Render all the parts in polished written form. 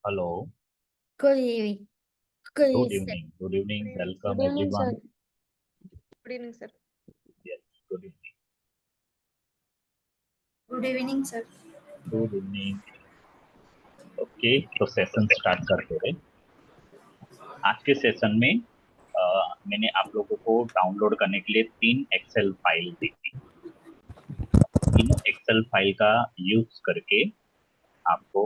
Hello. Good evening. Good Good evening. evening. Good evening. Good Welcome evening, sir. everyone. Good evening, sir. Yes, good evening. Good evening, sir. Good evening. Okay, तो session start करते हैं. आज के session में मैंने आप लोगों को डाउनलोड करने के लिए 3 एक्सेल फाइल दी थी. तीनों एक्सेल फाइल का यूज करके आपको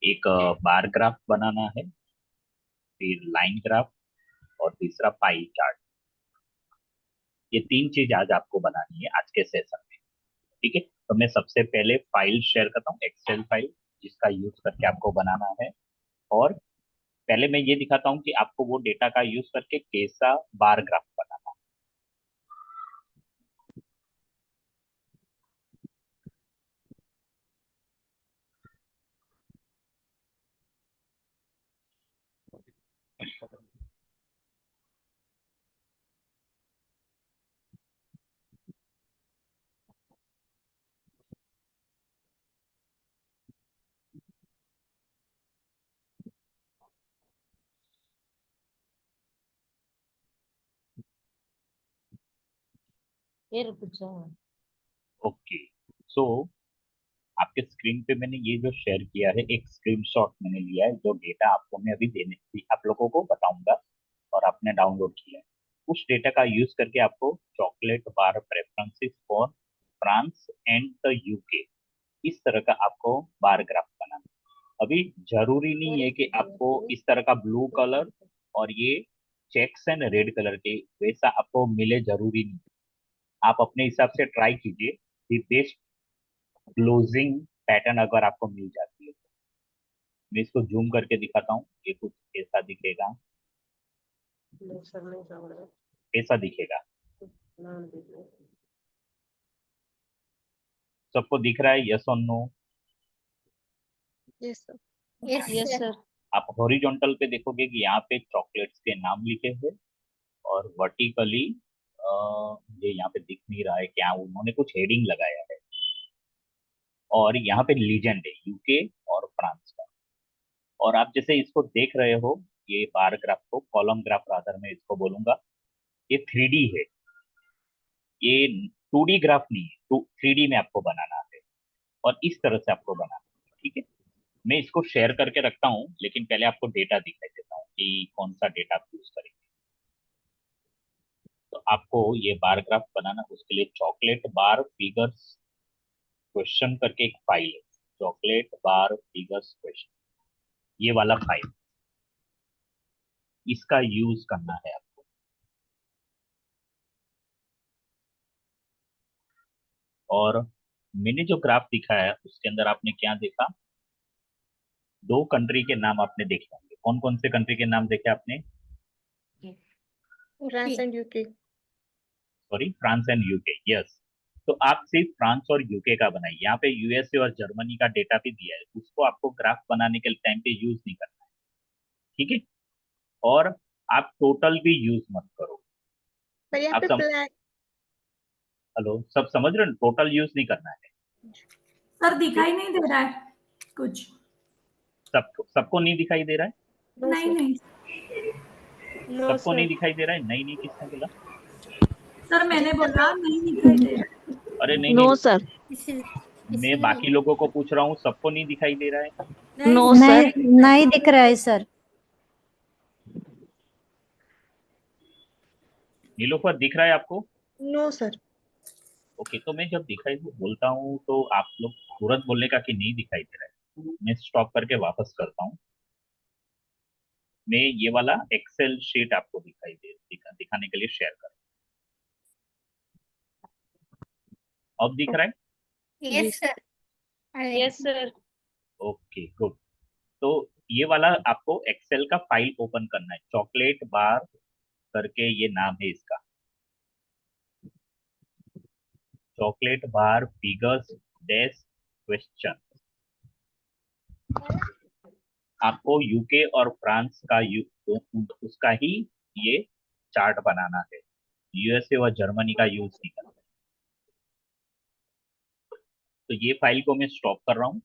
एक बार ग्राफ बनाना है, फिर लाइन ग्राफ और तीसरा पाई चार्ट. ये 3 चीज आज आपको बनानी है आज के सेशन में. ठीक है, तो मैं सबसे पहले फाइल शेयर करता हूँ, एक्सेल फाइल जिसका यूज करके आपको बनाना है. और पहले मैं ये दिखाता हूँ कि आपको वो डेटा का यूज करके कैसा बार ग्राफ बनाना है. ये रुक जाओ। ओके, सो आपके स्क्रीन पे मैंने ये जो शेयर किया है, एक स्क्रीनशॉट मैंने लिया है जो डेटा आपको मैं अभी देने आप लोगों को बताऊंगा और आपने डाउनलोड किया है. उस डेटा का यूज करके आपको chocolate bar preferences for France and the UK, इस तरह का आपको बार ग्राफ बनाना है. अभी जरूरी नहीं है कि आपको इस तरह का ब्लू कलर और ये चेक्स एंड रेड कलर के वैसा आपको मिले, जरूरी नहीं. आप अपने हिसाब से ट्राई कीजिए. दी बेस्ट क्लोजिंग पैटर्न अगर आपको मिल जाती है तो. मैं इसको जूम करके दिखाता हूँ, ये कुछ ऐसा दिखेगा. नहीं सर, नहीं समझ रहा। ऐसा दिखेगा. नाम दीजिए। सबको दिख रहा है, यस और no? Yes sir. Yes, yes sir. Sir. आप हॉरिजॉन्टल पे देखोगे कि यहाँ पे चॉकलेट्स के नाम लिखे हुए, और वर्टिकली ये यहाँ पे दिख नहीं रहा है क्या, उन्होंने कुछ हेडिंग लगाया है. और यहाँ पे लीजेंड है यूके और फ्रांस का. और आप जैसे इसको देख रहे हो, ये बार ग्राफ को कॉलम ग्राफ रादर में इसको बोलूंगा, ये 3D है. ये 2D ग्राफ नहीं है, 3D में आपको बनाना है और इस तरह से आपको बनाना है. ठीक है, मैं इसको शेयर करके रखता हूँ, लेकिन पहले आपको डेटा दिखाई देता हूँ कि कौन सा डेटा आप यूज करेंगे. तो आपको ये बार ग्राफ बनाना, उसके लिए चॉकलेट बार फिगर्स क्वेश्चन करके एक फाइल है. चॉकलेट बार फिगर्स क्वेश्चन, ये वाला फाइल, इसका यूज करना है आपको. और मैंने जो ग्राफ दिखाया है उसके अंदर आपने क्या देखा, 2 कंट्री के नाम आपने देखे होंगे. कौन कौन से कंट्री के नाम देखे आपने? France and UK. Sorry, France and UK, yes. तो आप सिर्फ फ्रांस और यूके का बनाइए. यहाँ पे यूएसए और जर्मनी का डेटा भी दिया है, उसको आपको ग्राफ बनाने के टाइम पे यूज नहीं करना है. ठीक है, और आप टोटल भी यूज मत करो. पर यहाँ आप पे सम प्लान। हेलो, सब समझ रहे हो? टोटल यूज नहीं करना है. सर दिखाई नहीं दे रहा है कुछ। सबको नहीं दिखाई दे रहा है? नो नहीं सर। नहीं नो सबको नहीं सर। दिखाई दे रहा है? नहीं नहीं, किसने बोला? सर, मैंने जितना बोला लोग। नहीं दिखाई दे रहा है। अरे नहीं नो नहीं, सर। मैं बाकी लोगों को पूछ रहा हूँ, सबको नहीं दिखाई दे रहा है? नहीं नो सर। सर। नहीं नहीं दिख रहा है सर. नीलोफर दिख रहा है आपको? No sir. ओके, तो मैं जब दिखाई बोलता हूँ तो आप लोग तुरंत बोलने का कि नहीं दिखाई दे रहा है. मैं स्टॉप करके वापस करता हूँ. मैं ये वाला एक्सेल शीट आपको दिखाने के लिए शेयर कर. अब दिख रहा है? Yes, sir. Yes sir. Okay, good. तो ये वाला आपको एक्सेल का फाइल ओपन करना है. चॉकलेट बार करके ये नाम है इसका. Chocolate bar figures dash question. आपको यूके और फ्रांस का उसका ही ये चार्ट बनाना है. यूएसए और जर्मनी का यूज नहीं करना है. तो ये फाइल को मैं स्टॉप कर रहा हूँ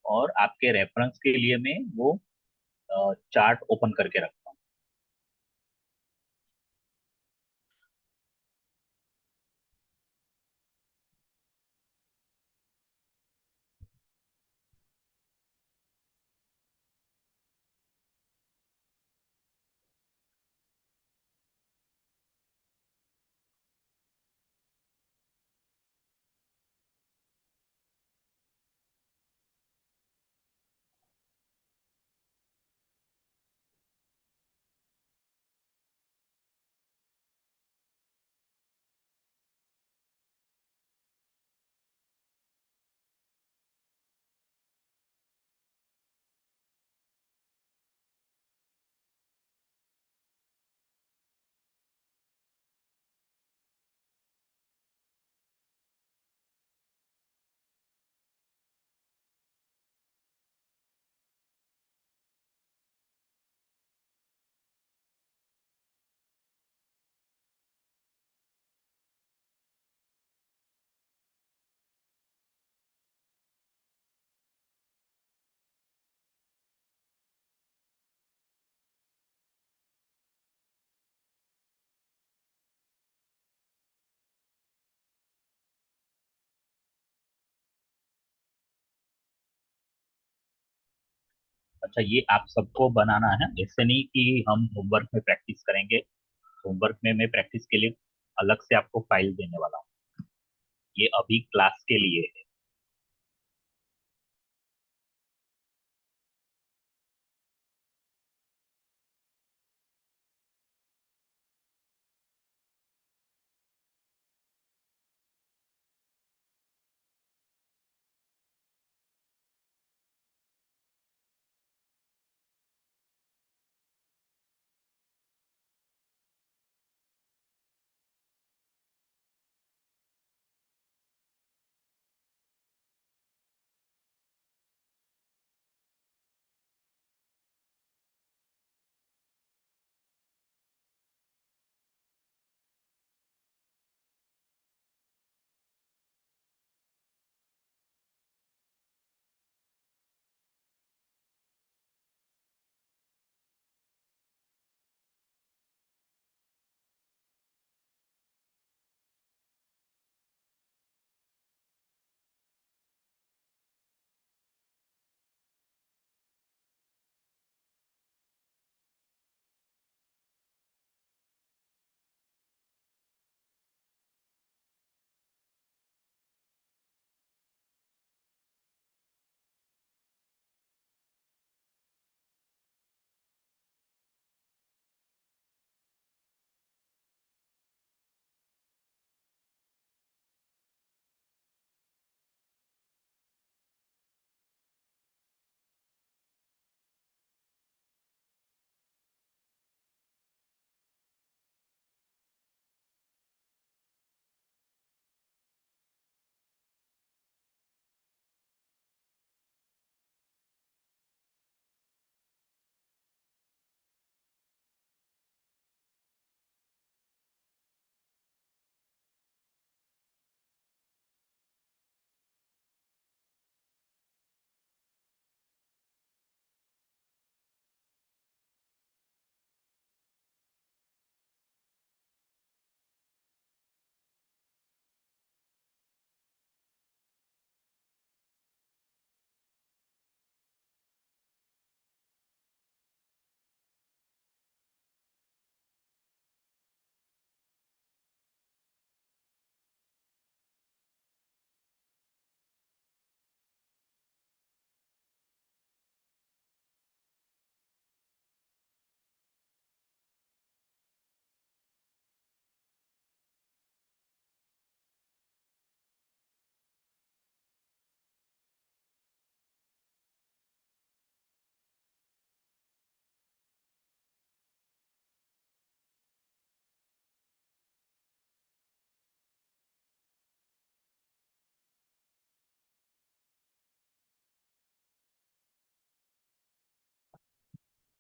और आपके रेफरेंस के लिए मैं वो चार्ट ओपन करके रखता हूँ। अच्छा, ये आप सबको बनाना है, ऐसे नहीं कि हम होमवर्क में प्रैक्टिस करेंगे। होमवर्क में मैं प्रैक्टिस के लिए अलग से आपको फाइल देने वाला हूँ। ये अभी क्लास के लिए है।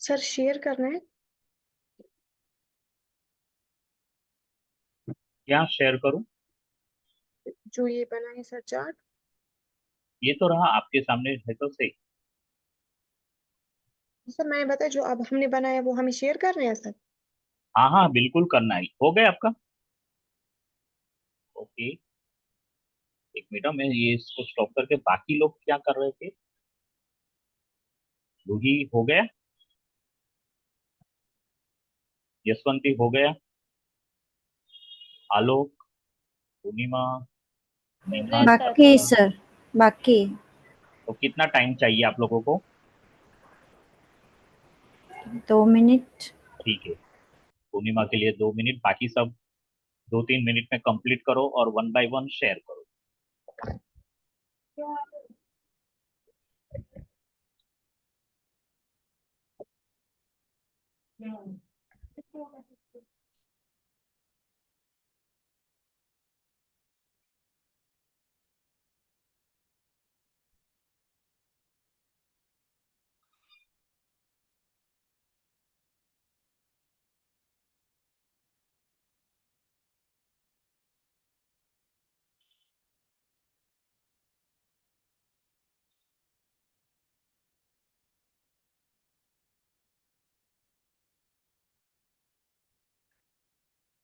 सर शेयर करना है। क्या शेयर करूँ? जो ये बना है सर चार्ट। ये तो रहा आपके सामने है तो सही। सर मैंने बताया जो अब हमने बनाया वो हमें शेयर कर रहे हैं सर। हाँ हाँ बिल्कुल करना है, हो गया आपका? ओके, एक मिनट, मैं ये इसको स्टॉप करके बाकी लोग क्या कर रहे थे। रूही हो गया, यशवंती हो गया, आलोक, पूर्णिमा, नेहा, बाकी सर, बाकी तो कितना टाइम चाहिए आप लोगों को? 2 मिनट। ठीक है, पूर्णिमा के लिए 2 मिनट, बाकी सब 2-3 मिनट में कंप्लीट करो और वन बाय वन शेयर करो।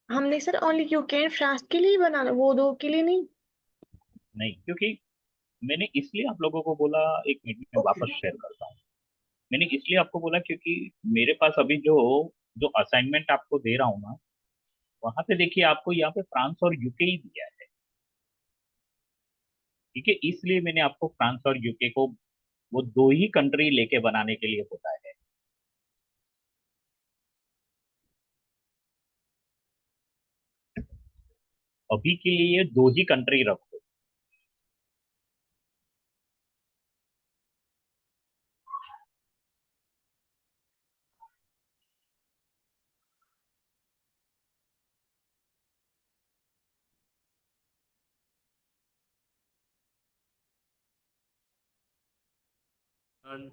हमने sir only UK and France के लिए बनाना, वो दो के लिए नहीं। नहीं, क्योंकि मैंने इसलिए आप लोगों को बोला, एक मिनट में ओके। वापस शेयर करता हूँ। मैंने इसलिए आपको बोला क्योंकि मेरे पास अभी जो जो असाइनमेंट आपको दे रहा हूँ ना, वहां पे देखिए आपको यहाँ पे फ्रांस और यूके ही दिया है। ठीक है, इसलिए मैंने आपको फ्रांस और यूके को वो दो ही कंट्री लेके बनाने के लिए बताया है। अभी के लिए दो ही कंट्री रखो।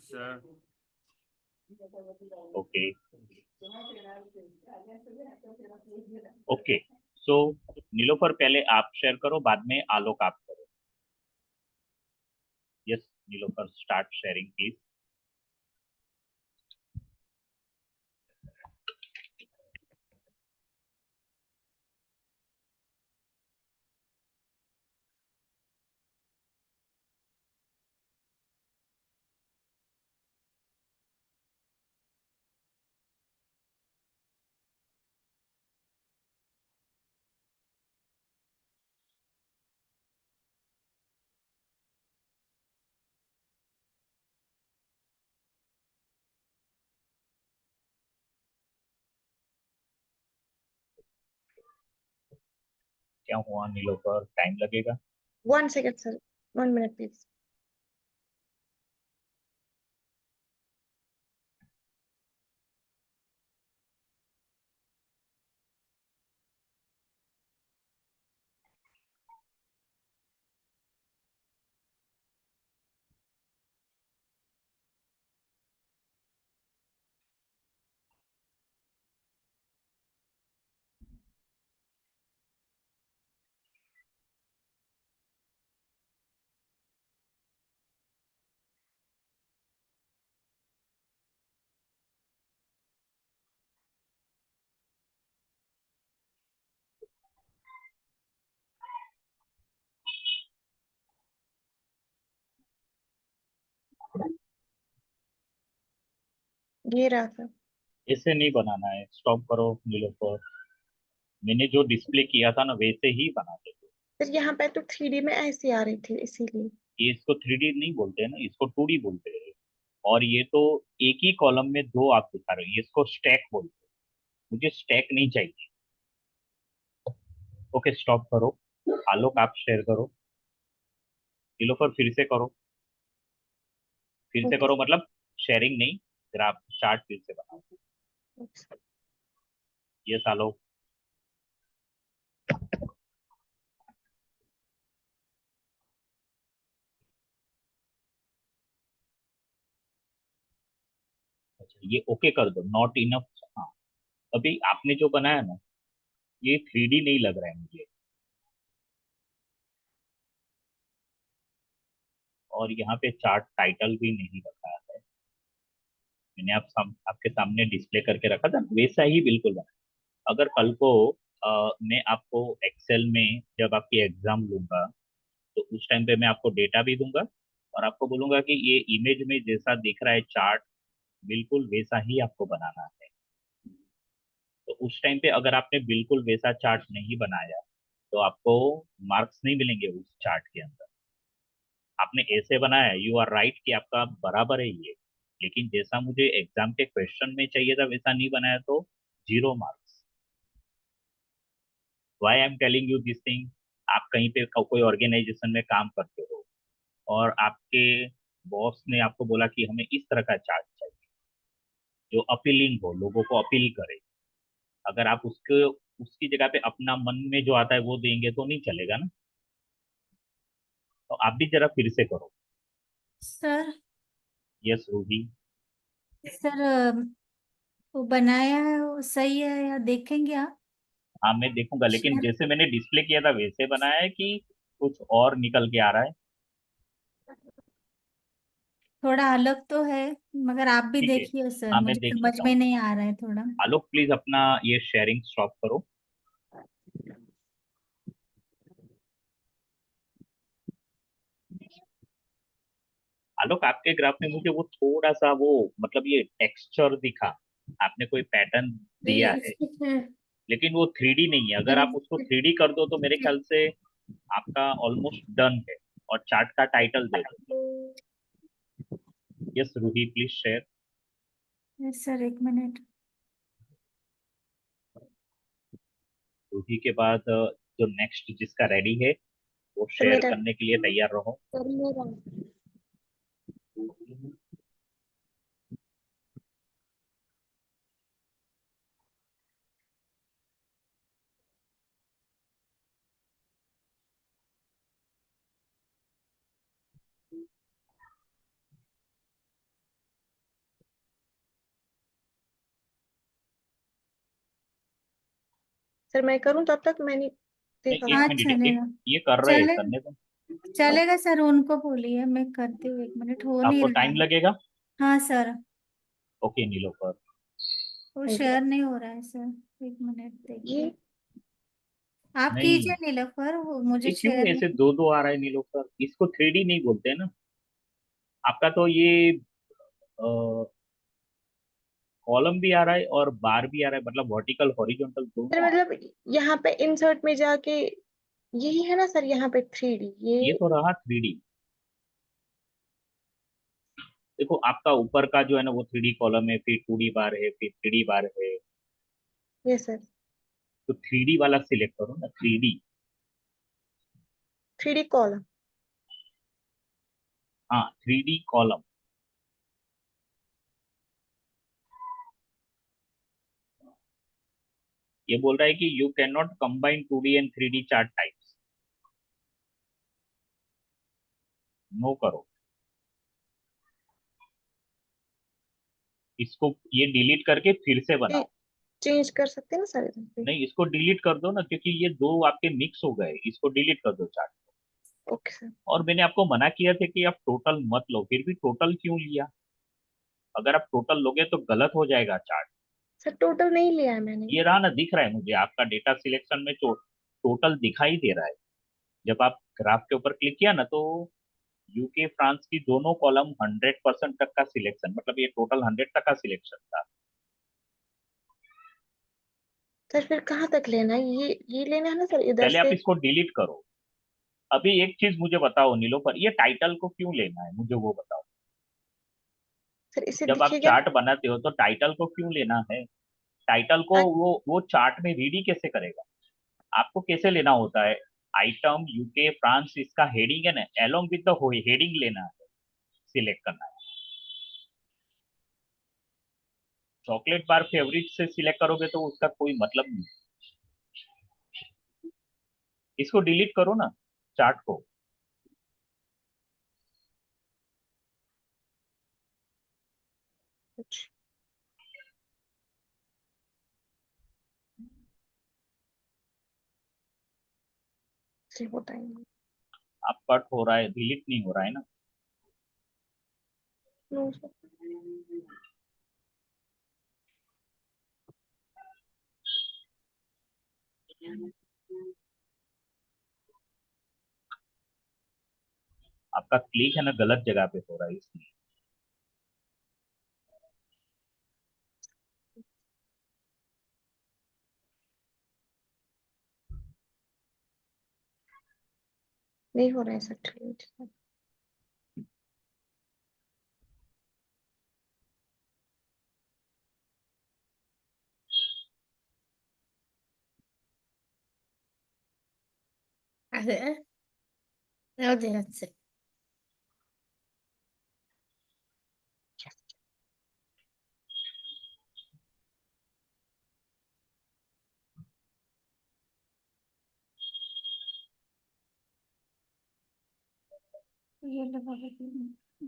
Sir. Okay okay, so Nilofar पहले आप शेयर करो, बाद में आलोक आप करो। Yes Nilofar, start sharing please. क्या हुआ नीलोफर, टाइम लगेगा? 1 सेकेंड सर, 1 मिनट प्लीज। ये रहा सर। ऐसे नहीं बनाना है, स्टॉप करो नीलोफर। मैंने जो डिस्प्ले किया था ना वैसे ही बना दे। सर यहाँ पे तो 3D में ऐसी आ रही थी इसीलिए। ये इसको 3D नहीं बोलते हैं ना, इसको 2D बोलते हैं। और ये तो एक ही कॉलम में दो आप दिखा रहे हो, ये इसको स्टैक बोलते हैं। मुझे स्टैक नहीं चाहिए। ओके स्टॉप करो, आलोक आप शेयर करो। नीलोफर फिर से करो, फिर से ओके। करो, मतलब शेयरिंग नहीं, फिर आप चार्ट फिर से बनाओ। यस आलोक। अच्छा ये ओके कर दो, नॉट इनफ। हाँ, अभी आपने जो बनाया ना, ये 3D नहीं लग रहा है मुझे। और यहाँ पे चार्ट टाइटल भी नहीं रखा है। मैंने आपके सामने डिस्प्ले करके रखा था, वैसा ही बिल्कुल बना। अगर कल को मैं आपको एक्सेल में जब आपकी एग्जाम लूंगा, तो उस टाइम पे मैं आपको डेटा भी दूंगा और आपको बोलूंगा कि ये इमेज में जैसा दिख रहा है चार्ट, बिल्कुल वैसा ही आपको बनाना है। तो उस टाइम पे अगर आपने बिल्कुल वैसा चार्ट नहीं बनाया, तो आपको मार्क्स नहीं मिलेंगे उस चार्ट के अंदर। आपने ऐसे बनाया, यू आर राइट कि आपका बराबर है ये, लेकिन जैसा मुझे एग्जाम के क्वेश्चन में चाहिए था वैसा नहीं बनाया, तो 0 marks. Why I am telling you this thing. आप कहीं पे कोई ऑर्गेनाइजेशन में काम करते हो और आपके बॉस ने आपको बोला कि हमें इस तरह का चार्ट चाहिए जो अपीलिंग हो, लोगों को अपील करे। अगर आप उसके उसकी जगह पे अपना मन में जो आता है वो देंगे तो नहीं चलेगा ना। तो आप भी जरा फिर से करो। सर। यस रूही। सर वो बनाया है वो सही है या देखेंगे आप? हाँ मैं देखूंगा, लेकिन शेयर जैसे मैंने डिस्प्ले किया था वैसे बनाया है कि कुछ और निकल के आ रहा है? थोड़ा अलग तो है, मगर आप भी ठीक है, देखिए सर, हाँ मैं मुझे देख समझ लेता में हूँ। नहीं आ रहा है थोड़ा। आलोक प्लीज अपना ये शेयरिंग स्टॉप करो। आलोक, आपके ग्राफ में मुझे वो थोड़ा सा वो मतलब ये टेक्सचर दिखा, आपने कोई पैटर्न दिया है, लेकिन वो 3D नहीं है। अगर आप उसको 3D कर दो तो मेरे ख्याल से आपका ऑलमोस्ट डन है। और चार्ट का टाइटल दे दो। Yes Ruhi please share. Yes sir, एक मिनट। रूही के बाद जो नेक्स्ट जिसका रेडी है वो सर शेयर मेरा करने के लिए तैयार रहो। सर मेरा सर मैं करूं तब तक मैंने देखा। नहीं एक हाँ मिनट, एक चलेगा। ये कर रहे हैं, चले करने दो। चलेगा सर, उनको बोलिए, मैं करती हूँ, एक मिनट हो नहीं आपको रहा टाइम है। लगेगा? हाँ सर। ओके नीलोफर। वो हाँ जी। शेयर नहीं हो रहा है सर, एक मिनट ये देखिए। आप नहीं, कीजिए नीलोफर, वो मुझे ये क्यों शेयर ऐसे नहीं। दो दो आ रहा है नीलोफर? इसको 3D नहीं बोलते ना। आपका तो ये कॉलम भी आ रहा है और बार भी आ रहा है, मतलब वर्टिकल हॉरिजॉन्टल सर दोनों आ रहा मतलब यहाँ पे इंसर्ट में जाके यही है ना सर, यहाँ पे 3D है। ये ये। तो रहा 3D। देखो आपका ऊपर का जो है ना वो 3D कॉलम है, फिर 2D बार है, फिर 3D बार है। ये सर तो 3D वाला सिलेक्ट करो ना, 3D। 3D column. हाँ 3D कॉलम। ये बोल रहा है कि you can not combine 2D and 3D chart types. No करो इसको, ये डिलीट करके फिर से बनाओ। चेंज कर सकते हैं ना सर इधर पे। नहीं इसको डिलीट कर दो ना, क्योंकि ये दो आपके मिक्स हो गए, इसको डिलीट कर दो चार्ट। Okay sir. और मैंने आपको मना किया था कि आप टोटल मत लो, फिर भी टोटल क्यों लिया? अगर आप टोटल लोगे तो गलत हो जाएगा चार्ट। सर टोटल नहीं लिया है मैंने। ये रहा ना, दिख रहा है मुझे आपका डेटा सिलेक्शन में तो टोटल दिखाई दे रहा है। जब आप ग्राफ के ऊपर क्लिक किया ना, तो यूके फ्रांस की दोनों कॉलम 100% तक का सिलेक्शन, मतलब ये टोटल 100 तक का सिलेक्शन था। सर फिर कहाँ तक लेना है, ये लेना है ना सर इधर पहले आप से। इसको डिलीट करो। अभी एक चीज मुझे बताओ नीलो, पर ये टाइटल को क्यों लेना है मुझे वो बताओ। सर इसे जब आप दिखेगा चार्ट बनाते हो तो टाइटल को क्यों लेना है? टाइटल को ना। वो चार्ट में रीड ही कैसे करेगा? आपको कैसे लेना होता है? आइटम यूके फ्रांस, इसका हेडिंग है ना, अलोंग विद द हेडिंग लेना है, सिलेक्ट करना है। चॉकलेट बार फेवरेट से सिलेक्ट करोगे तो उसका कोई मतलब नहीं। इसको डिलीट करो ना, चार्ट को। कुछ से होता है नहीं। आप कट हो रहा है, डिलीट नहीं हो रहा है ना। No sir. आपका क्लिक है ना गलत जगह पे हो रहा है इसलिए। नहीं हो रहा है सर, ठीक है। अरे हो जाएगा से। ये लगा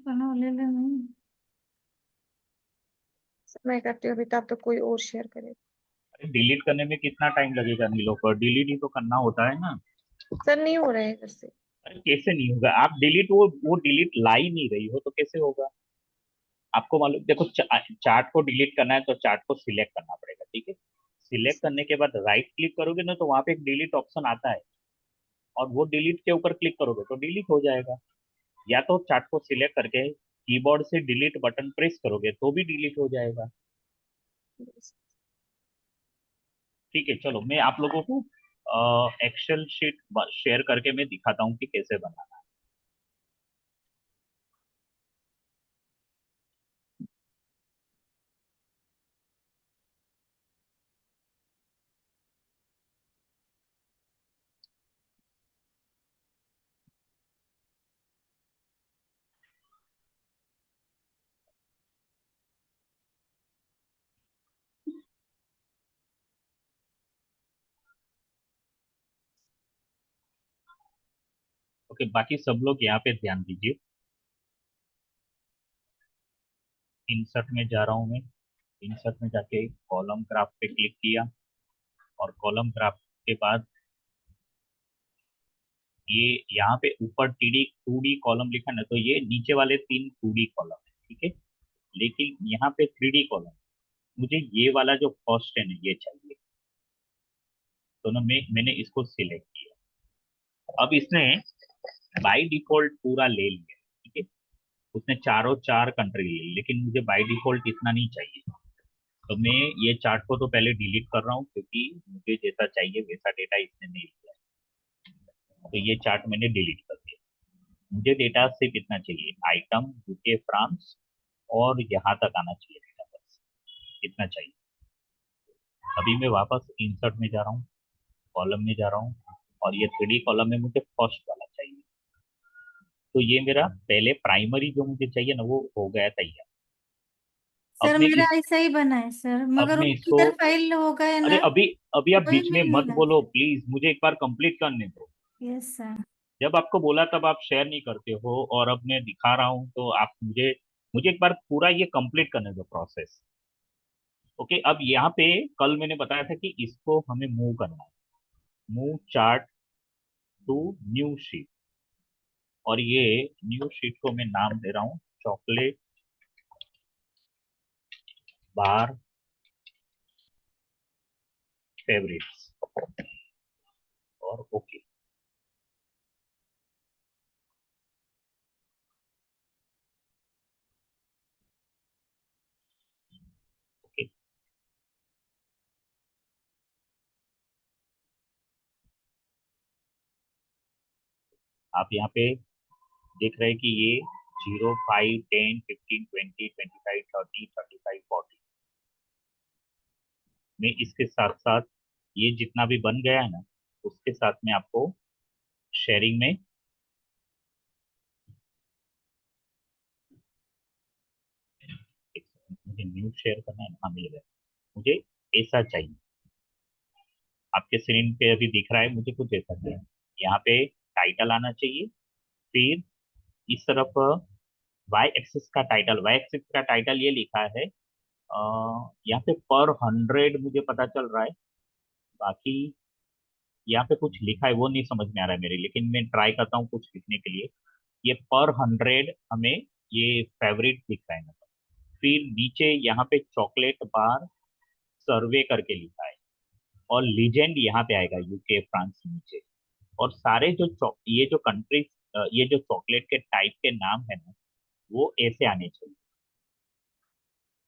बना ले ले नहीं। मैं करती हूँ अभी, तब तो कोई और शेयर करे। डिलीट करने में कितना टाइम लगेगा नीलोफर? डिलीट ही तो करना होता है ना। सर नहीं हो रहा है इधर से। अरे कैसे नहीं होगा? आप डिलीट, वो डिलीट ला ही नहीं रही हो तो कैसे होगा? आपको मालूम, देखो चार्ट को डिलीट करना है तो चार्ट को सिलेक्ट करना पड़ेगा, ठीक है। सिलेक्ट करने के बाद राइट क्लिक करोगे ना तो वहां पे एक डिलीट ऑप्शन आता है, और वो डिलीट के ऊपर क्लिक करोगे तो डिलीट हो जाएगा। या तो चार्ट को सिलेक्ट करके कीबोर्ड से डिलीट बटन प्रेस करोगे तो भी डिलीट हो जाएगा। ठीक है, चलो मैं आप लोगों को एक्सेल शीट शेयर करके मैं दिखाता हूँ कि कैसे बनाना है। ओके, बाकी सब लोग यहाँ पे ध्यान दीजिए। इंसर्ट में जा रहा हूँ मैं। इंसर्ट में जाके कॉलम ग्राफ पे क्लिक किया, और कॉलम ग्राफ के बाद ये यहाँ पे ऊपर टीडी 2D कॉलम लिखा ना, तो ये नीचे वाले 3 2D कॉलम है, ठीक है। लेकिन यहाँ पे 3D कॉलम, मुझे ये वाला जो फर्स्ट है ना ये चाहिए। तो ना मैंने इसको सिलेक्ट किया। अब इसने बाय डिफॉल्ट पूरा ले लिया, ठीक है। उसने चारों 4 कंट्री ले ली, लेकिन मुझे बाय डिफॉल्ट इतना नहीं चाहिए। तो मैं ये चार्ट को तो पहले डिलीट कर रहा हूँ, क्योंकि मुझे जैसा चाहिए वैसा डेटा इसने नहीं लिया। तो ये चार्ट मैंने डिलीट कर दिया। मुझे डेटा सिर्फ इतना चाहिए, आइटम यूके फ्रांस, और यहाँ तक आना चाहिए डेटा, बस इतना चाहिए। अभी मैं वापस इंसर्ट में जा रहा हूँ, कॉलम में जा रहा हूँ, और ये 3D कॉलम में मुझे फर्स्ट वाला चाहिए। तो ये मेरा पहले प्राइमरी जो मुझे चाहिए ना वो हो गया तैयार। अब सर मैं मेरा इस ऐसा ही बना है सर, अब मगर मैं वो इसको, किधर फाइल होगा है अरे ना, अभी अभी आप वही बीच में मिल नहीं मत रहा। बोलो प्लीज, मुझे एक बार कंप्लीट करने दो। Yes sir. जब आपको बोला तब आप शेयर नहीं करते हो, और अब मैं दिखा रहा हूँ तो आप मुझे मुझे एक बार पूरा ये कंप्लीट करने दो प्रोसेस। ओके, अब यहाँ पे कल मैंने बताया था कि इसको हमें मूव करना है। Move chart to new sheet, और ये न्यू शीट को मैं नाम दे रहा हूँ चॉकलेट बार फेवरेट्स, और ओके। ओके, आप यहाँ पे देख रहे हैं कि ये 0, 5, 10, 15, 20, 25, 30, 35, 40, मैं इसके साथ साथ ये जितना भी बन गया है ना उसके साथ में आपको शेयरिंग में, मुझे न्यू शेयर करना है, हाँ मिल गया। मुझे ऐसा चाहिए, आपके स्क्रीन पे अभी दिख रहा है, मुझे कुछ ऐसा चाहिए। यहाँ पे टाइटल आना चाहिए, फिर इस तरफ वाई एक्सिस का टाइटल ये लिखा है, यहाँ पे पर 100 मुझे पता चल रहा है। बाकी यहाँ पे कुछ लिखा है वो नहीं समझ में आ रहा है मेरे, लेकिन मैं ट्राई करता हूँ कुछ लिखने के लिए। ये पर 100 हमें ये फेवरेट दिख रहा है मतलब। फिर नीचे यहाँ पे चॉकलेट बार सर्वे करके लिखा है, और लीजेंड यहाँ पे आएगा, यूके फ्रांस नीचे। और सारे जो ये जो कंट्रीज, ये जो चॉकलेट के टाइप के नाम है ना, वो ऐसे आने चाहिए।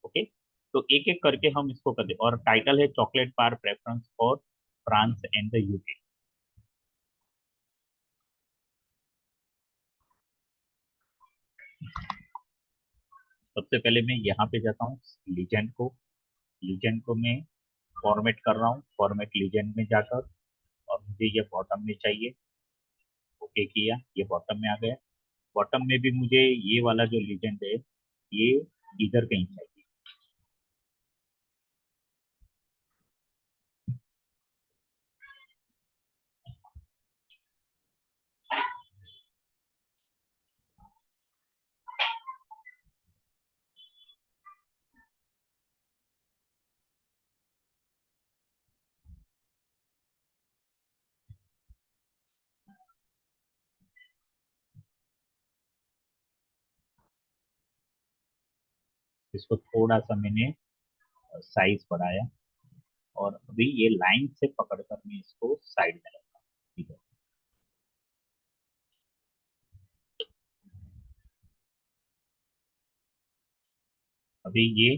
ओके, तो एक एक करके हम इसको कर दे। और टाइटल है chocolate bar preference for France and the UK. सबसे पहले मैं यहाँ पे जाता हूँ लीजेंड को मैं फॉर्मेट कर रहा हूँ, फॉर्मेट लीजेंड में जाकर। और मुझे ये बॉटम में चाहिए। ओके किया, ये बॉटम में आ गया। बॉटम में भी मुझे ये वाला जो लीजेंड है, ये इधर कहीं चाहिए। इसको थोड़ा सा मैंने साइज बढ़ाया। और अभी ये लाइन से पकड़कर मैं इसको साइड में रखा। ठीक है, अभी ये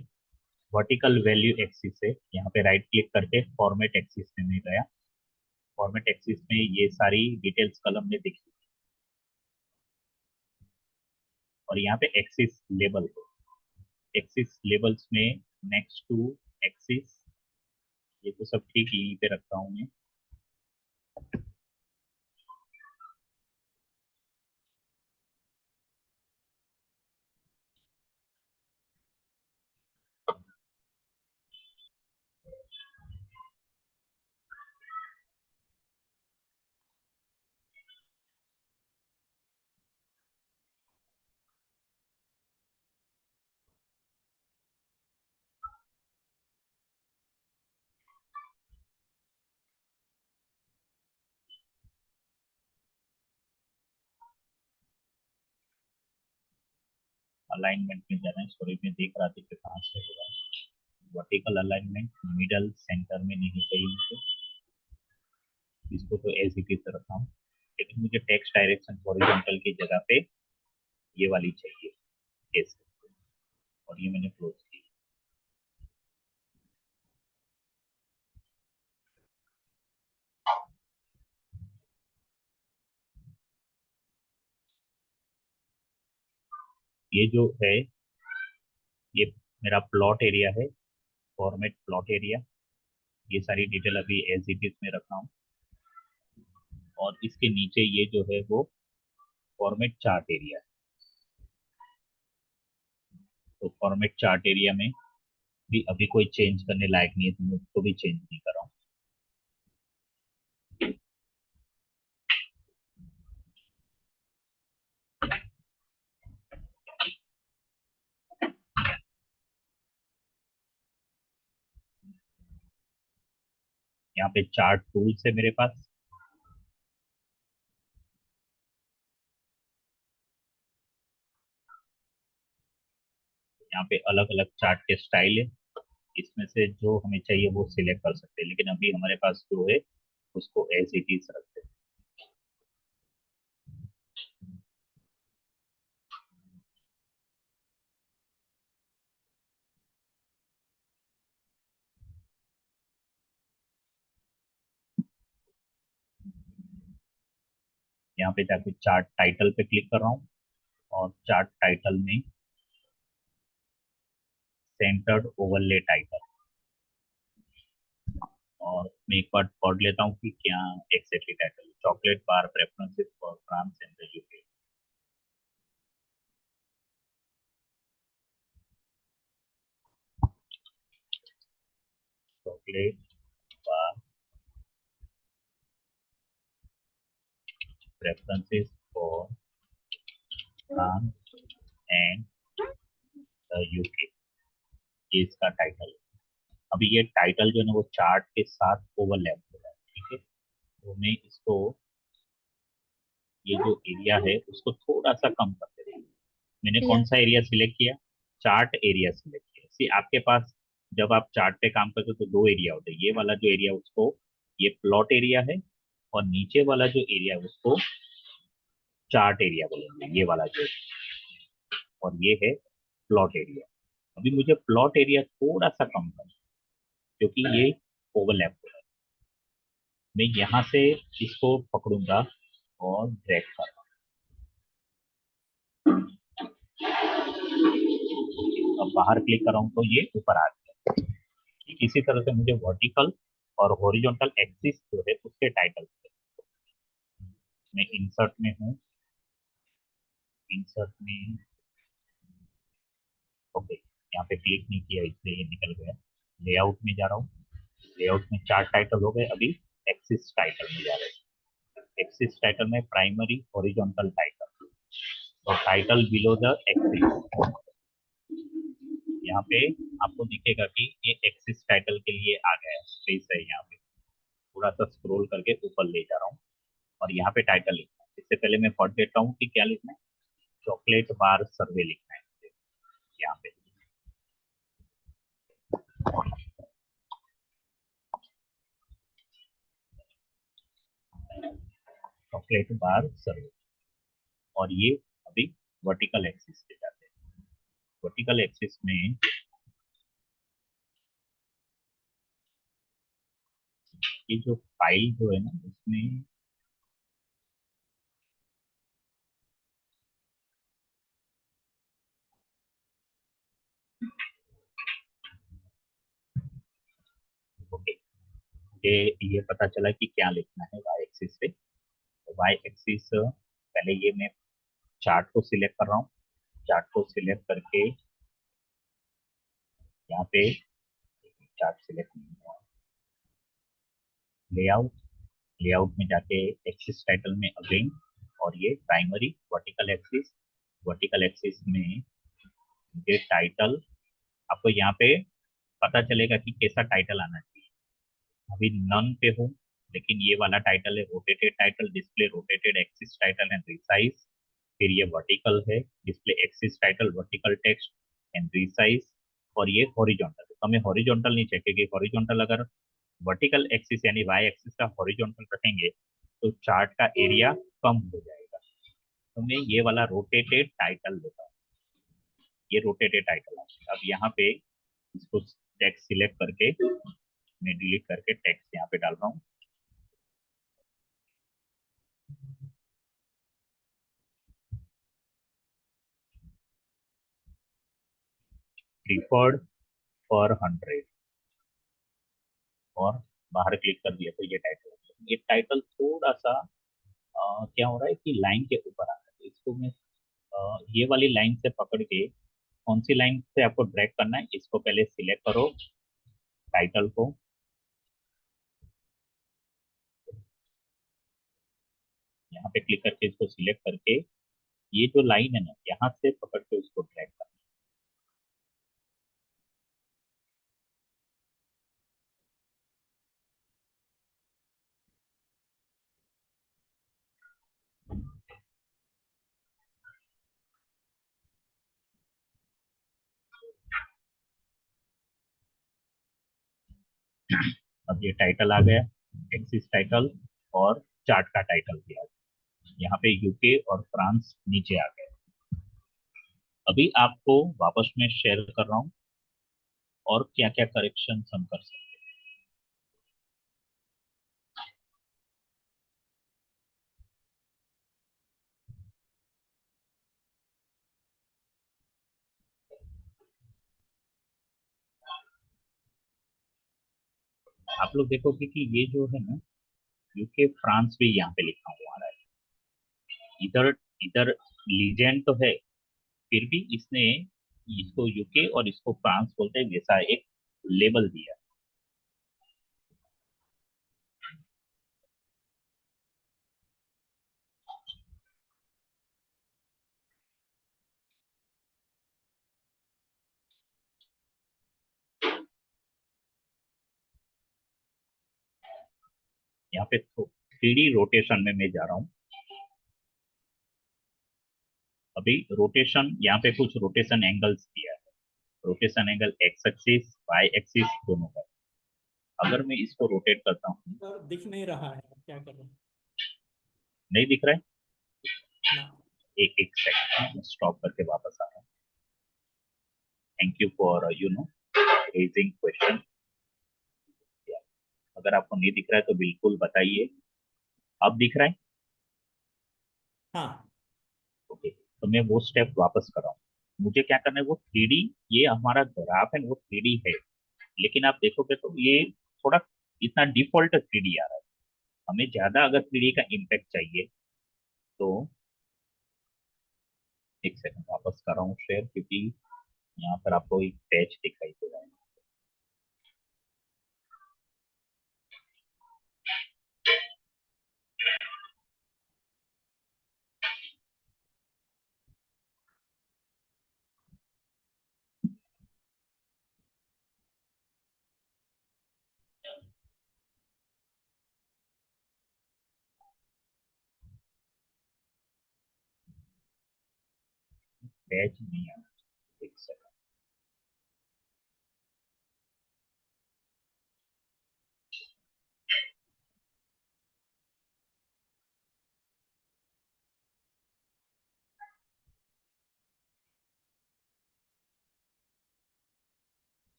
वर्टिकल वैल्यू एक्सिस है, यहाँ पे राइट क्लिक करके फॉर्मेट एक्सिस में मैं गया। फॉर्मेट एक्सिस में ये सारी डिटेल्स कलम में दिखी। और यहाँ पे एक्सिस लेबल है, एक्सिस लेबल्स में नेक्स्ट टू एक्सिस, ये तो सब ठीक यहीं पे रखता हूँ मैं। अलाइनमेंट में जाना है, सॉरी मैं देख रहा था कि कहाँ से होगा। वर्टिकल अलाइनमेंट मिडल सेंटर में नहीं चाहिए मुझे, इसको तो एज इट इज रखा हूँ। लेकिन मुझे टेक्स्ट डायरेक्शन हॉरिजॉन्टल की जगह पे ये वाली चाहिए, ऐसे। और ये मैंने क्लोज की। ये जो है, ये मेरा प्लॉट एरिया है, फॉर्मेट प्लॉट एरिया। ये सारी डिटेल अभी एज इट इज में रखा हूँ। और इसके नीचे ये जो है वो फॉर्मेट चार्ट एरिया है। तो फॉर्मेट चार्ट एरिया में भी अभी कोई चेंज करने लायक नहीं है, तो मैं उसको भी चेंज नहीं कर रहा हूँ। यहाँ पे चार्ट टूल्स है मेरे पास। यहाँ पे अलग अलग चार्ट के स्टाइल है, इसमें से जो हमें चाहिए वो सिलेक्ट कर सकते हैं। लेकिन अभी हमारे पास जो है उसको एज इट इज रखते हैं। यहाँ पे जाके चार्ट टाइटल पे क्लिक कर रहा हूँ। और चार्ट टाइटल में सेंटर्ड ओवरले टाइटल। और मैं एक बार पढ़ लेता हूँ कि क्या exactly title. Chocolate bar preferences for France and the UK. Chocolate bar preferences for France and the UK, ये इसका टाइटल है। अभी ये टाइटल जो है ना वो चार्ट के साथ ओवरलैप हो रहा है। ठीक है, तो मैं इसको, ये जो एरिया है उसको थोड़ा सा कम कर देता हूँ। मैंने कौन यस। सा एरिया सिलेक्ट किया? चार्ट एरिया सिलेक्ट किया। सी आपके पास जब आप चार्ट पे काम करते हो तो दो एरिया होते हैं, ये वाला जो एरिया उसको ये प्लॉट एरिया है, और नीचे वाला जो एरिया है उसको चार्ट एरिया बोलेंगे, ये वाला जो, और ये है प्लॉट एरिया। अभी मुझे प्लॉट एरिया थोड़ा सा कम करना है, क्योंकि ये ओवरलैप हो रहा है। मैं यहाँ से इसको पकड़ूंगा और ड्रैग कर, अब बाहर क्लिक कर रहा हूँ तो ये ऊपर आ गया। ठीक इसी तरह से मुझे वर्टिकल और हॉरिजॉन्टल एक्सिस जो है उसके टाइटल, मैं इंसर्ट में हूँ, इंसर्ट में, ओके, यहाँ पे क्लिक नहीं किया इसलिए ये निकल गया। लेआउट में जा रहा हूँ, लेआउट में चार टाइटल हो गए, अभी एक्सिस टाइटल में जा रहे हैं। एक्सिस टाइटल में प्राइमरी हॉरिजॉन्टल टाइटल, तो टाइटल बिलो द एक्सिस, यहाँ पे आपको दिखेगा कि ये एक्सिस टाइटल के लिए आ गया है, स्पेस है यहाँ पे, थोड़ा सा स्क्रॉल करके ऊपर ले जा रहा हूँ और यहाँ पे टाइटल लिखना है। इससे पहले मैं पढ़ देता हूँ कि क्या लिखना है। चॉकलेट बार सर्वे लिखना है यहाँ पे, चॉकलेट बार सर्वे, और ये अभी वर्टिकल एक्सिस पे जाते हैं। वर्टिकल एक्सिस में ये जो फाइल जो है ना उसमें ओके, ये पता चला कि क्या लिखना है वाई एक्सिस पे। तो वाई एक्सिस पहले ये मैं चार्ट को सिलेक्ट कर रहा हूँ, चार्ट को सिलेक्ट करके यहाँ पे चार्ट सिलेक्ट नहीं हुआ, लेआउट, लेआउट में जाके एक्सिस टाइटल में अगेन, और ये प्राइमरी वर्टिकल एक्सिस में ये टाइटल, आपको यहाँ पे पता चलेगा कि कैसा टाइटल आना चाहिए। अभी नन पे हूँ, लेकिन ये वाला टाइटल है rotated title, display rotated axis title and resize. फिर ये वर्टिकल है, display axis title vertical text and resize. और ये हॉरिजॉन्टल है, तो हमें हॉरिजॉन्टल नहीं चाहिए, क्योंकि हॉरिजॉन्टल अगर वर्टिकल एक्सिस यानी वाई एक्सिस का हॉरिजॉन्टल रखेंगे तो चार्ट का एरिया कम हो जाएगा। तो मैं ये वाला रोटेटेड टाइटल लेता हूँ, ये रोटेटेड टाइटल है। अब यहाँ पे इसको टेक्स्ट सिलेक्ट करके मैं डिलीट करके टेक्स्ट यहाँ पे डाल रहा हूँ। प्रीफर्ड पर 100, और बाहर क्लिक कर दिया तो ये टाइटल, ये टाइटल थोड़ा सा क्या हो रहा है कि लाइन के ऊपर आ रहा है, इसको मैं ये वाली लाइन से पकड़ के, कौन सी लाइन से आपको ड्रैग करना है, इसको पहले सिलेक्ट करो टाइटल को, यहाँ पे क्लिक करके इसको सिलेक्ट करके ये जो लाइन है ना यहाँ से पकड़ के उसको ड्रैग करना है। अब ये टाइटल आ गया, एक्सिस टाइटल, और चार्ट का टाइटल भी आ गया, यहाँ पे यूके और फ्रांस नीचे आ गए। अभी आपको वापस में शेयर कर रहा हूँ और क्या क्या करेक्शन हम कर सकते हैं। आप लोग देखोगे कि ये जो है ना यूके फ्रांस भी यहाँ पे लिखा हुआ आ रहा है, इधर इधर लीजेंड तो है, फिर भी इसने इसको यूके और इसको फ्रांस बोलते हैं वैसा एक लेबल दिया। यहाँ पे 3D रोटेशन में मैं जा रहा हूँ। अभी रोटेशन यहाँ पे कुछ रोटेशन एंगल्स दिया है, rotation angle X axis Y axis दोनों का। अगर मैं इसको रोटेट करता हूँ, सर दिख नहीं रहा है, क्या कर रहे हैं? नहीं दिख रहा है, ना। एक सेकंड स्टॉप करके वापस आ रहा हूँ। Thank you for raising question. अगर आपको नहीं दिख रहा है तो बिल्कुल बताइए। अब दिख रहा है? हाँ। ओके, तो मैं वो स्टेप वापस कर रहा हूँ। मुझे क्या करना है, वो 3D, ये हमारा ग्राफ है वो 3D है, लेकिन आप देखोगे तो ये थोड़ा इतना डिफॉल्ट 3D आ रहा है। हमें ज्यादा अगर 3D का इम्पैक्ट चाहिए तो एक सेकंड वापस कर रहा हूँ शेयर, क्योंकि यहाँ पर आपको एक पैच दिखाई दे रहा है। पैच नहीं आ रहा, एक सेकंड।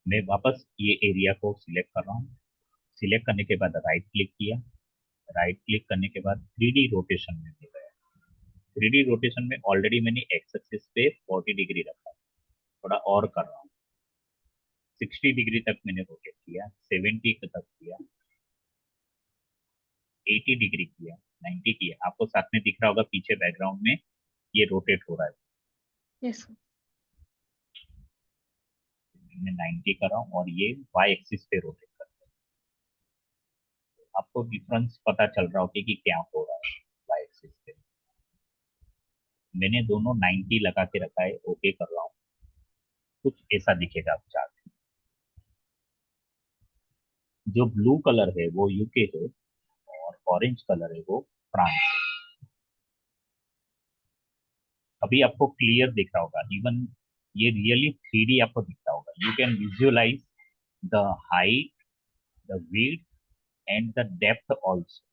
मैं वापस ये एरिया को सिलेक्ट कर रहा हूँ। सिलेक्ट करने के बाद राइट क्लिक किया। राइट क्लिक करने के बाद 3D रोटेशन में ले गया। 3D रोटेशन में ऑलरेडी मैंने एक्स एक्सिस पे 40 डिग्री रखा है, थोड़ा और कर रहा हूँ। 60 डिग्री तक मैंने रोटेट किया, 70 तक किया, 80 डिग्री किया, 90 किया। आपको साथ में दिख रहा होगा पीछे बैकग्राउंड में ये रोटेट हो रहा है। यस। मैं 90 कर रहा हूँ और ये वाई एक्सिस पे रोटेट कर रहा है। आपको डिफरेंस पता चल रहा होगा कि क्या हो रहा है वाई एक्सिस पे। मैंने दोनों 90 लगा के रखा है, ओके कर रहा हूँ। कुछ ऐसा दिखेगा आप चार्ट। जो ब्लू कलर है वो यूके है और ऑरेंज कलर है वो फ्रांस है। अभी आपको क्लियर दिख रहा होगा, इवन ये रियली 3D आपको दिख रहा होगा। You can visualise the height, the width and the depth also.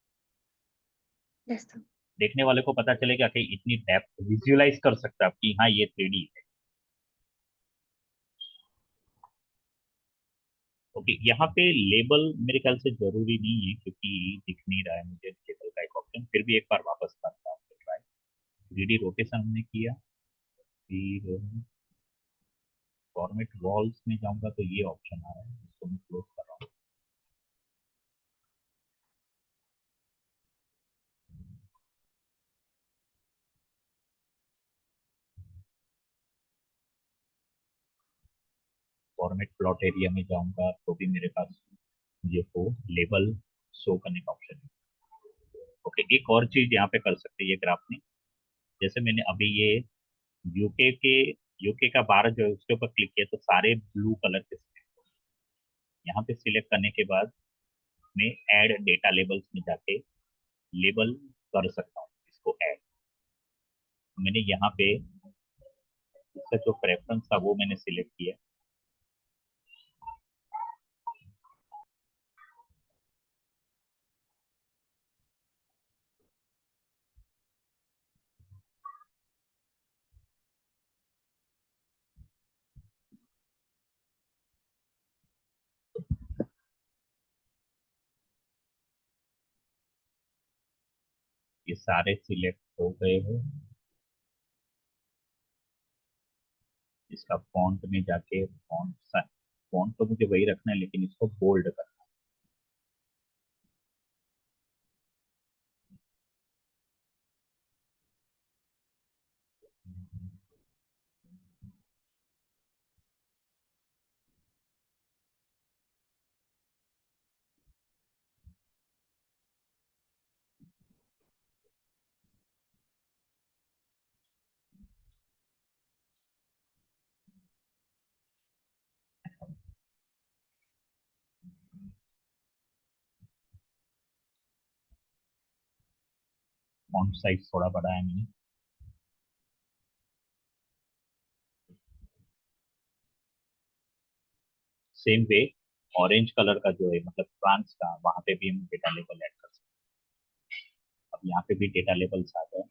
Yes sir. देखने वाले को पता चलेगा कि इतनी डेप्थ विजुअलाइज कर सकता है कि हाँ ये 3D है। ओके, यहाँ पे लेबल मेरे ख्याल से जरूरी नहीं है, क्योंकि दिख नहीं रहा है मुझे लेबल का एक ऑप्शन। फिर भी एक बार वापस करता हूँ ट्राई। 3D रोटेशन हमने किया, फिर फॉर्मेट वॉल्स में जाऊंगा तो ये ऑप्शन आ रहा है, इसको मैं क्लोज कर रहा हूँ। फॉर्मेट प्लॉट एरिया में जाऊंगा तो भी मेरे पास ये हो लेबल शो करने का ऑप्शन है। ओके, एक और चीज यहाँ पे कर सकते हैं ये ग्राफ में। जैसे मैंने अभी ये यूके के यूके का बार जो है उसके ऊपर क्लिक किया तो सारे ब्लू कलर के select हो गए। यहाँ पे सिलेक्ट करने के बाद मैं ऐड डेटा लेबल्स में जाके लेबल कर सकता हूँ इसको ऐड। मैंने यहाँ पे इसका जो प्रेफरेंस था वो मैंने सिलेक्ट किया। ये सारे सिलेक्ट हो गए हैं। इसका फॉन्ट में जाके फॉन्ट फॉन्ट तो मुझे वही रखना है, लेकिन इसको बोल्ड करना है। फॉन्ट साइज थोड़ा बड़ा है मैंने। सेम वे ऑरेंज कलर का जो है मतलब फ्रांस का, वहां पे भी हम डेटा लेबल ऐड कर सकते हैं। अब यहाँ पे भी डेटा लेबल्स आ गए,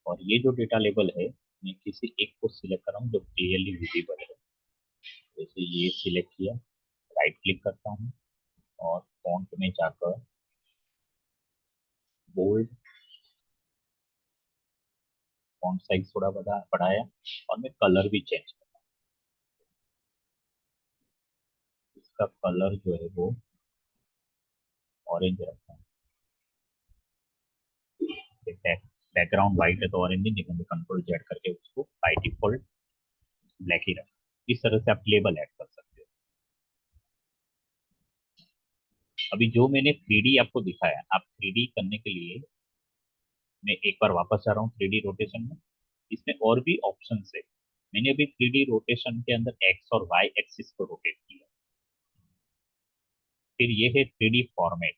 और ये जो डेटा लेबल है मैं किसी एक को सिलेक्ट कर रहा हूँ जो क्लियरली विजिबल है। जैसे ये सिलेक्ट किया, राइट क्लिक करता हूँ और फॉन्ट में जाकर बोल्ड, फॉन्ट साइज थोड़ा बढ़ाया, और मैं कलर भी चेंज करता हूँ। इसका कलर जो है वो ऑरेंज रखता हूँ। बैकग्राउंड व्हाइट है तो ऑरेंज नहीं, लेकिन कंट्रोल जेड करके उसको बाई डिफॉल्ट ब्लैक ही रखा। इस तरह से आप लेबल ऐड कर सकते हो। अभी जो मैंने 3D आपको दिखाया, आप 3D करने के लिए मैं एक बार वापस जा रहा हूँ 3D रोटेशन में। इसमें और भी ऑप्शन है। मैंने अभी 3D रोटेशन के अंदर एक्स और वाई एक्सिस को रोटेट किया। फिर ये है 3D फॉर्मेट।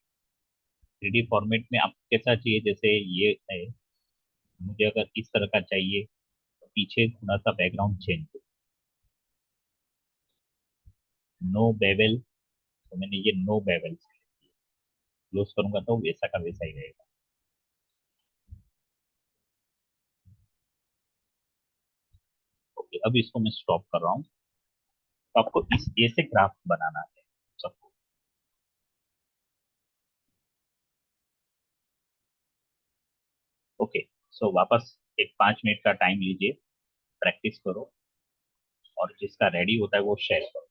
3D फॉर्मेट में आपको कैसा चाहिए, जैसे ये है, मुझे अगर इस तरह का चाहिए तो पीछे थोड़ा सा बैकग्राउंड चेंज हो, नो बेवल, तो मैंने ये नो बेवल क्लोज करूंगा तो वैसा का वैसा ही रहेगा। ओके, अब इसको मैं स्टॉप कर रहा हूँ। तो आपको इस ऐसे ग्राफ बनाना है सबको। ओके, सो वापस एक 5 मिनट का टाइम लीजिए, प्रैक्टिस करो, और जिसका रेडी होता है वो शेयर करो।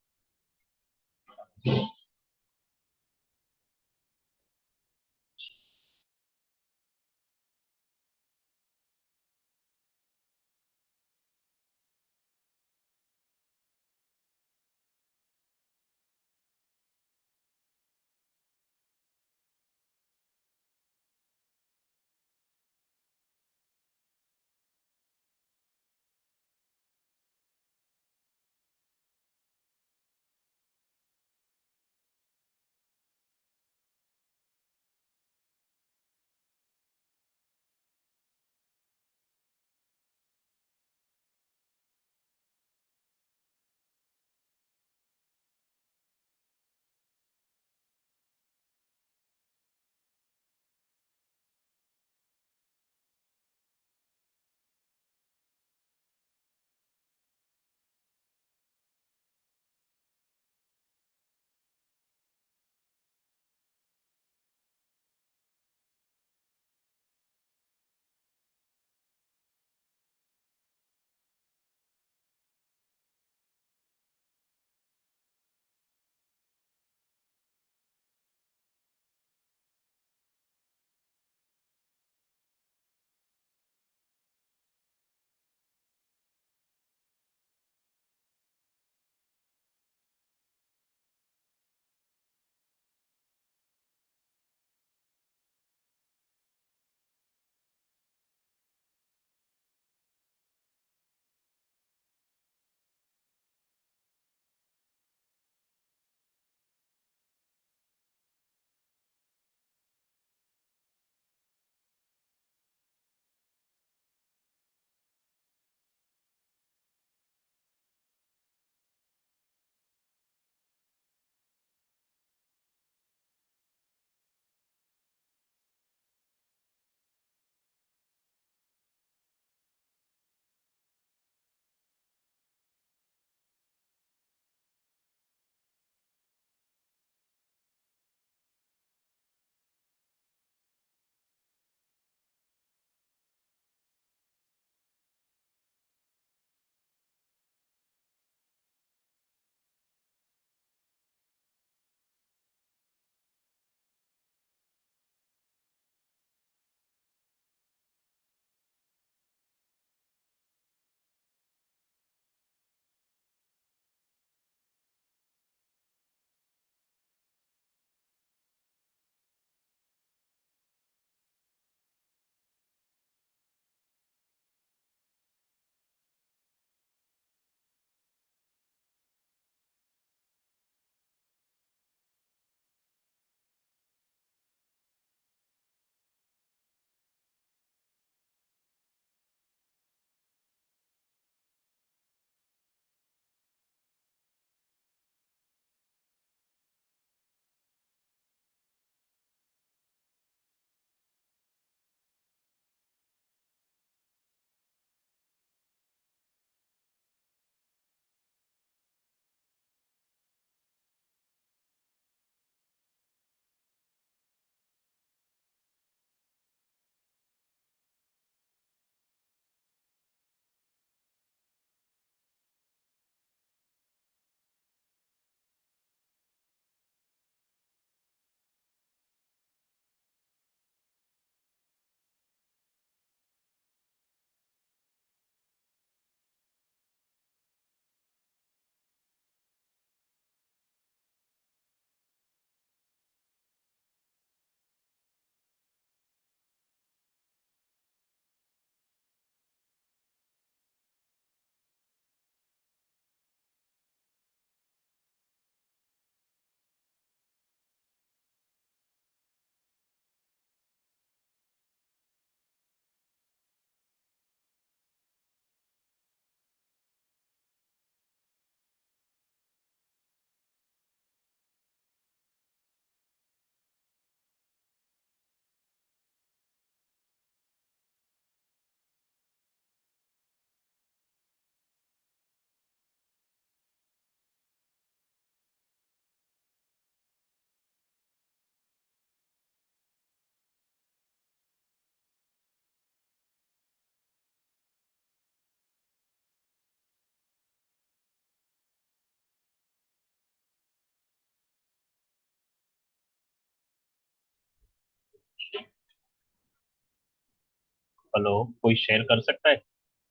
हेलो, कोई शेयर कर सकता है?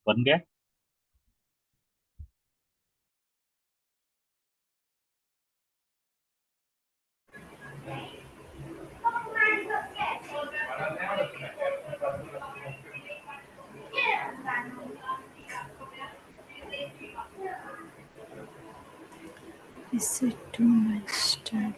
बन गया? Is it too much time?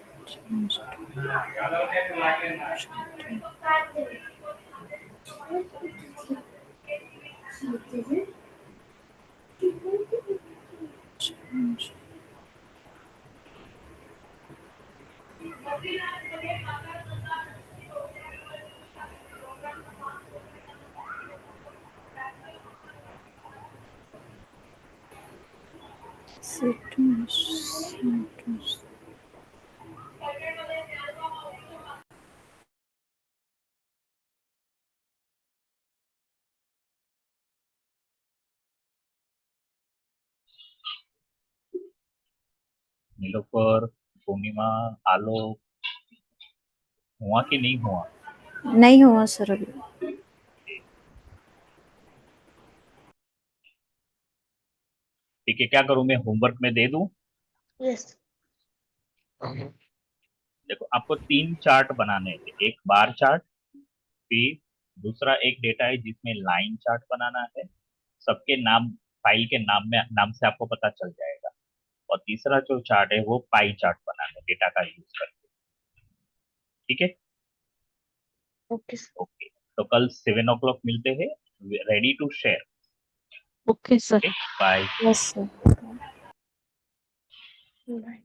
Is it too much? Nilofar, पूर्णिमा, आलोक, हुआ कि नहीं हुआ? नहीं हुआ सर अभी। ठीक है, क्या करूं मैं, होमवर्क में दे दूं? यस देखो, आपको 3 चार्ट बनाने हैं। एक बार चार्ट, फिर दूसरा एक डेटा है जिसमें लाइन चार्ट बनाना है। सबके नाम, फाइल के नाम से आपको पता चल जाएगा। और तीसरा जो चार्ट है वो पाई चार्ट बनाना है डेटा का यूज करके। ठीक है? ओके ओके, तो कल 7 o'clock मिलते हैं। Ready to share. Okay sir bye. Yes sir. Bye